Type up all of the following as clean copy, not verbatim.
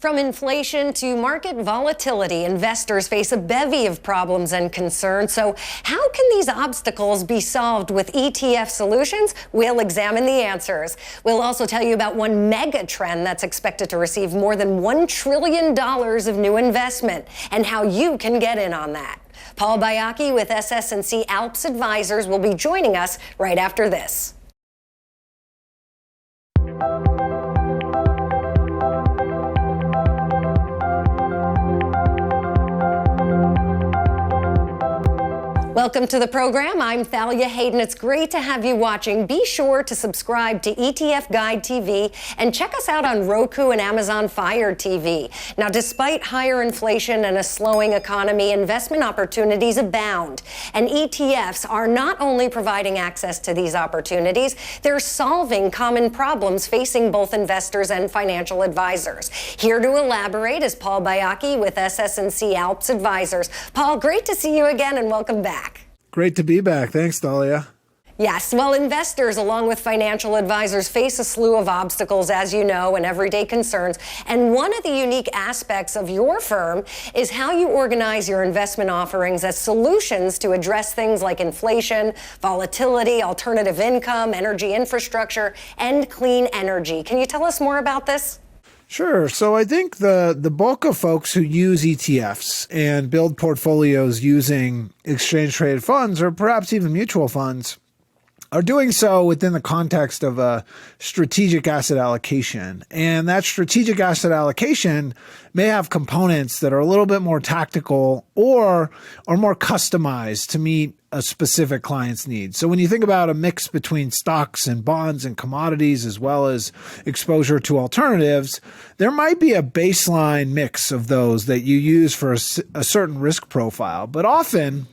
From inflation to market volatility, investors face a bevy of problems and concerns. So how can these obstacles be solved with ETF solutions? We'll examine the answers. We'll also tell you about one mega trend that's expected to receive more than $1 trillion of new investment and how you can get in on that. Paul Baiocchi with SS&C ALPS Advisors will be joining us right after this. Welcome to the program. I'm Thalia Hayden. It's great to have you watching. Be sure to subscribe to ETF Guide TV and check us out on Roku and Amazon Fire TV. Now, despite higher inflation and a slowing economy, investment opportunities abound. And ETFs are not only providing access to these opportunities, they're solving common problems facing both investors and financial advisors. Here to elaborate is Paul Baiocchi with SS&C ALPS Advisors. Paul, great to see you again and welcome back. Great to be back. Thanks, Thalia. Yes, well, investors, along with financial advisors, face a slew of obstacles, as you know, and everyday concerns. And one of the unique aspects of your firm is how you organize your investment offerings as solutions to address things like inflation, volatility, alternative income, energy infrastructure, and clean energy. Can you tell us more about this? Sure. So I think the bulk of folks who use ETFs and build portfolios using exchange-traded funds or perhaps even mutual funds are doing so within the context of a strategic asset allocation. And that strategic asset allocation may have components that are a little bit more tactical or more customized to meet a specific client's needs. So when you think about a mix between stocks and bonds and commodities, as well as exposure to alternatives, there might be a baseline mix of those that you use for a certain risk profile. But often,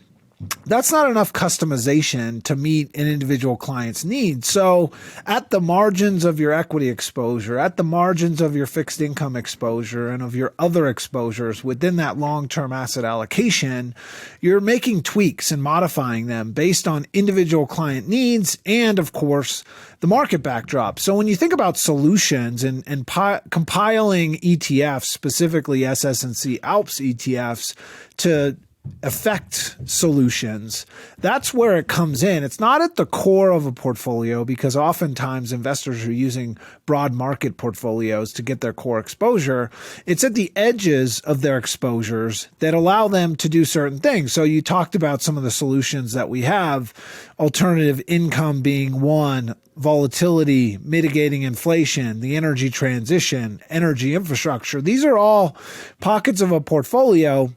that's not enough customization to meet an individual client's needs. So at the margins of your equity exposure, at the margins of your fixed income exposure and of your other exposures within that long-term asset allocation, you're making tweaks and modifying them based on individual client needs and, of course, the market backdrop. So when you think about solutions and compiling ETFs, specifically SS&C ALPS ETFs, to effect solutions, that's where it comes in. It's not at the core of a portfolio because oftentimes investors are using broad market portfolios to get their core exposure. It's at the edges of their exposures that allow them to do certain things. So you talked about some of the solutions that we have, alternative income being one, volatility, mitigating inflation, the energy transition, energy infrastructure. These are all pockets of a portfolio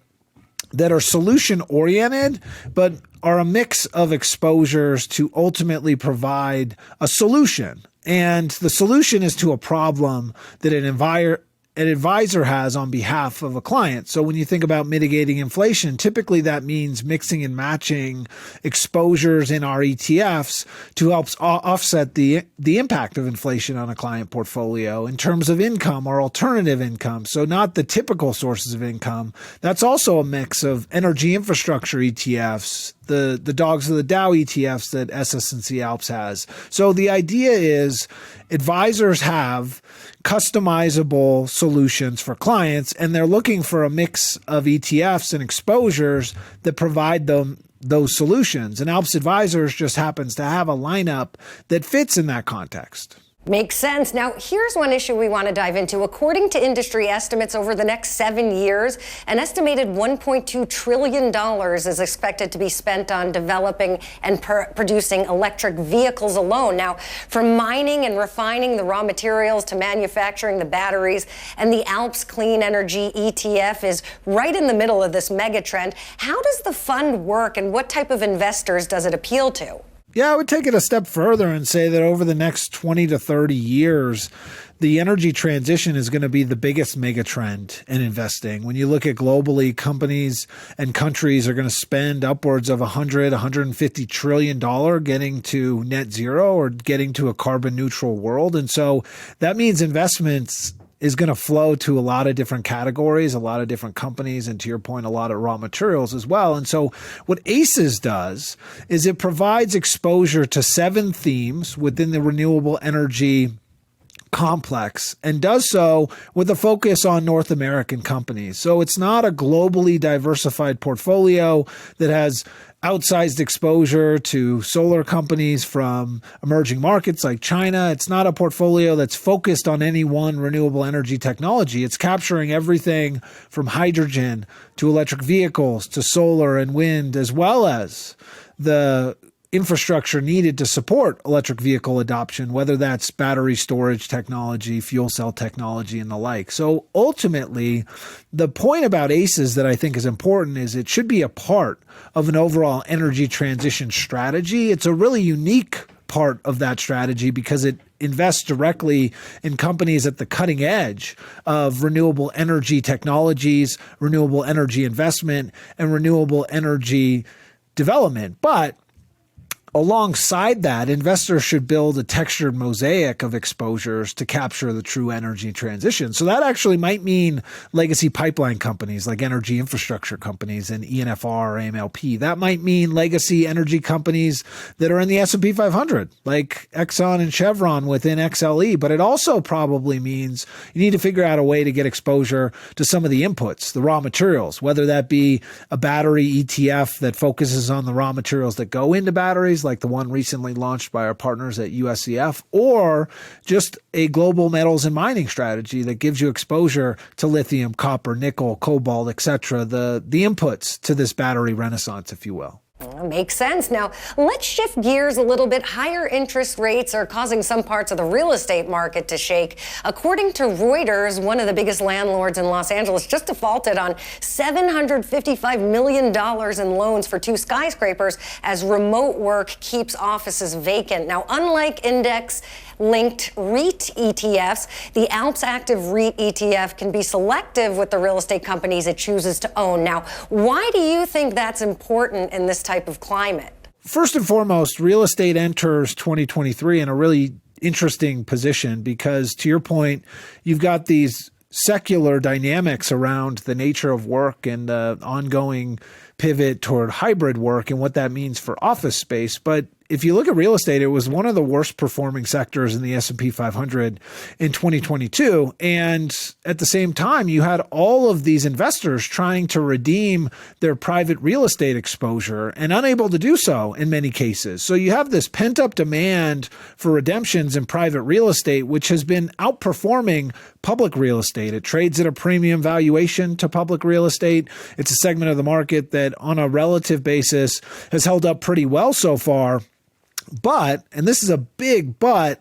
that are solution-oriented, but are a mix of exposures to ultimately provide a solution. And the solution is to a problem that an advisor has on behalf of a client. So when you think about mitigating inflation, typically that means mixing and matching exposures in our ETFs to help offset the impact of inflation on a client portfolio in terms of income or alternative income. So not the typical sources of income. That's also a mix of energy infrastructure ETFs, the dogs of the Dow ETFs that SS&C ALPS has. So the idea is advisors have customizable solutions for clients, and they're looking for a mix of ETFs and exposures that provide them those solutions. And ALPS Advisors just happens to have a lineup that fits in that context. Makes sense. Now, here's one issue we want to dive into. According to industry estimates, over the next 7 years, an estimated $1.2 trillion is expected to be spent on developing and producing electric vehicles alone. Now, from mining and refining the raw materials to manufacturing the batteries, and the ALPS Clean Energy ETF is right in the middle of this mega trend. How does the fund work, and what type of investors does it appeal to? Yeah, I would take it a step further and say that over the next 20 to 30 years, the energy transition is going to be the biggest mega trend in investing. When you look at globally, companies and countries are going to spend upwards of $150 trillion getting to net zero or getting to a carbon neutral world. And so that means investments is going to flow to a lot of different categories, a lot of different companies, and to your point, a lot of raw materials as well. And so what ACES does is it provides exposure to 7 themes within the renewable energy complex and does so with a focus on North American companies. So it's not a globally diversified portfolio that has outsized exposure to solar companies from emerging markets like China. It's not a portfolio that's focused on any one renewable energy technology. It's capturing everything from hydrogen to electric vehicles to solar and wind, as well as the infrastructure needed to support electric vehicle adoption, whether that's battery storage technology, fuel cell technology, and the like. So ultimately, the point about ACEs that I think is important is it should be a part of an overall energy transition strategy. It's a really unique part of that strategy because it invests directly in companies at the cutting edge of renewable energy technologies, renewable energy investment, and renewable energy development. But alongside that, investors should build a textured mosaic of exposures to capture the true energy transition. So that actually might mean legacy pipeline companies like energy infrastructure companies and ENFR or AMLP. That might mean legacy energy companies that are in the S&P 500, like Exxon and Chevron within XLE. But it also probably means you need to figure out a way to get exposure to some of the inputs, the raw materials, whether that be a battery ETF that focuses on the raw materials that go into batteries, like the one recently launched by our partners at USCF, or just a global metals and mining strategy that gives you exposure to lithium, copper, nickel, cobalt, etc., the inputs to this battery renaissance, if you will. Makes sense. Now, let's shift gears a little bit. Higher interest rates are causing some parts of the real estate market to shake. According to Reuters, one of the biggest landlords in Los Angeles just defaulted on $755 million in loans for 2 skyscrapers as remote work keeps offices vacant. Now, unlike index-linked REIT ETFs, the ALPS Active REIT ETF can be selective with the real estate companies it chooses to own. Now, why do you think that's important in this type of climate? First and foremost, real estate enters 2023 in a really interesting position because, to your point, you've got these secular dynamics around the nature of work and the ongoing pivot toward hybrid work and what that means for office space. But if you look at real estate, it was one of the worst performing sectors in the S&P 500 in 2022. And at the same time, you had all of these investors trying to redeem their private real estate exposure and unable to do so in many cases. So you have this pent up demand for redemptions in private real estate, which has been outperforming public real estate. It trades at a premium valuation to public real estate. It's a segment of the market that on a relative basis has held up pretty well so far. But, and this is a big but,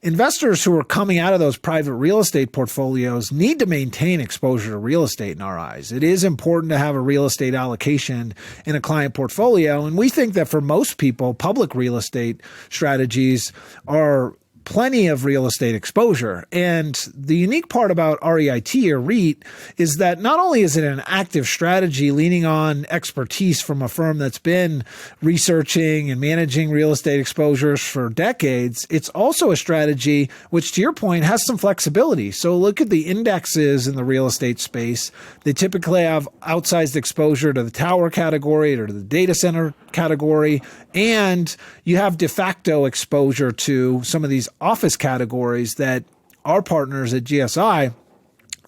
investors who are coming out of those private real estate portfolios need to maintain exposure to real estate in our eyes. It is important to have a real estate allocation in a client portfolio. And we think that for most people, public real estate strategies are plenty of real estate exposure. And the unique part about REIT or REIT is that not only is it an active strategy leaning on expertise from a firm that's been researching and managing real estate exposures for decades, it's also a strategy which, to your point, has some flexibility. So look at the indexes in the real estate space. They typically have outsized exposure to the tower category or to the data center category, and you have de facto exposure to some of these office categories that our partners at GSI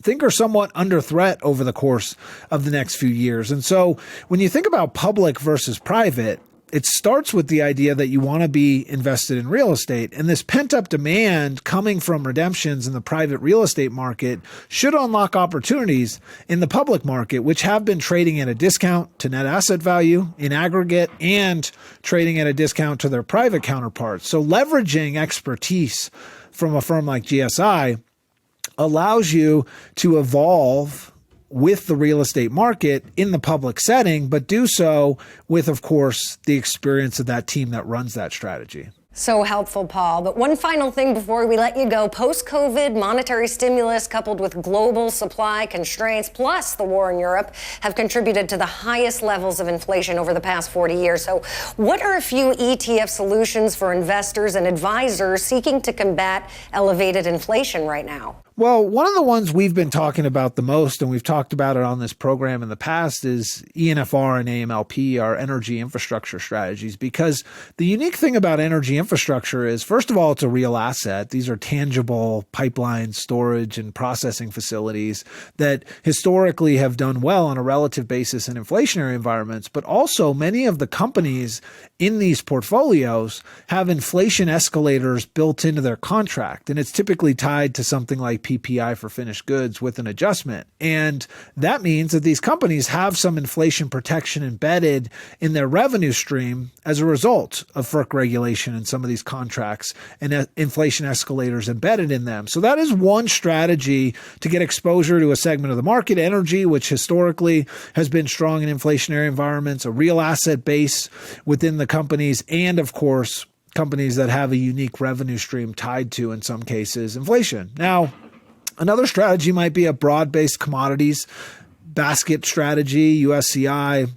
think are somewhat under threat over the course of the next few years. And so when you think about public versus private, it starts with the idea that you want to be invested in real estate. And this pent-up demand coming from redemptions in the private real estate market should unlock opportunities in the public market, which have been trading at a discount to net asset value in aggregate and trading at a discount to their private counterparts. So leveraging expertise from a firm like GSI allows you to evolve with the real estate market in the public setting, but do so with, of course, the experience of that team that runs that strategy. So helpful, Paul. But one final thing before we let you go. Post-COVID monetary stimulus coupled with global supply constraints plus the war in Europe have contributed to the highest levels of inflation over the past 40 years. So what are a few ETF solutions for investors and advisors seeking to combat elevated inflation right now? Well, one of the ones we've been talking about the most, and we've talked about it on this program in the past, is ENFR and AMLP, our energy infrastructure strategies, because the unique thing about energy infrastructure is, first of all, it's a real asset. These are tangible pipeline storage and processing facilities that historically have done well on a relative basis in inflationary environments, but also many of the companies in these portfolios have inflation escalators built into their contract, and it's typically tied to something like PPI for finished goods with an adjustment. And that means that these companies have some inflation protection embedded in their revenue stream as a result of FERC regulation in some of these contracts and inflation escalators embedded in them. So that is one strategy to get exposure to a segment of the market, energy, which historically has been strong in inflationary environments, a real asset base within the companies, and of course, companies that have a unique revenue stream tied to, in some cases, inflation. Now, another strategy might be a broad-based commodities basket strategy, USCI,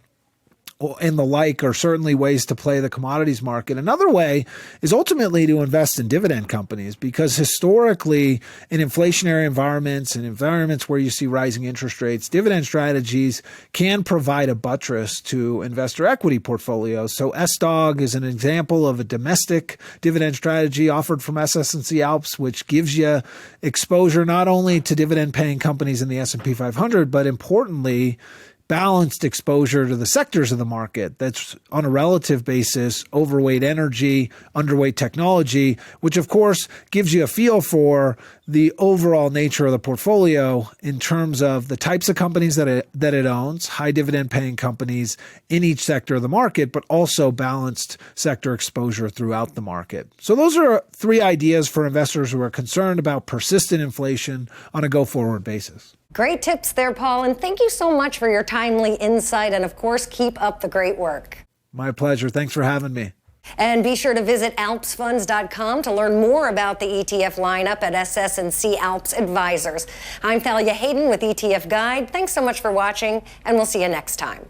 and the like are certainly ways to play the commodities market. Another way is ultimately to invest in dividend companies, because historically in inflationary environments and environments where you see rising interest rates, dividend strategies can provide a buttress to investor equity portfolios. So SDOG is an example of a domestic dividend strategy offered from SS&C ALPS, which gives you exposure not only to dividend paying companies in the S&P 500, but importantly, balanced exposure to the sectors of the market that's on a relative basis, overweight energy, underweight technology, which of course gives you a feel for the overall nature of the portfolio in terms of the types of companies that it owns, high dividend paying companies in each sector of the market, but also balanced sector exposure throughout the market. So those are three ideas for investors who are concerned about persistent inflation on a go-forward basis. Great tips there, Paul, and thank you so much for your timely insight, and of course, keep up the great work. My pleasure. Thanks for having me. And be sure to visit alpsfunds.com to learn more about the ETF lineup at SS&C ALPS Advisors. I'm Thalia Hayden with ETF Guide. Thanks so much for watching, and we'll see you next time.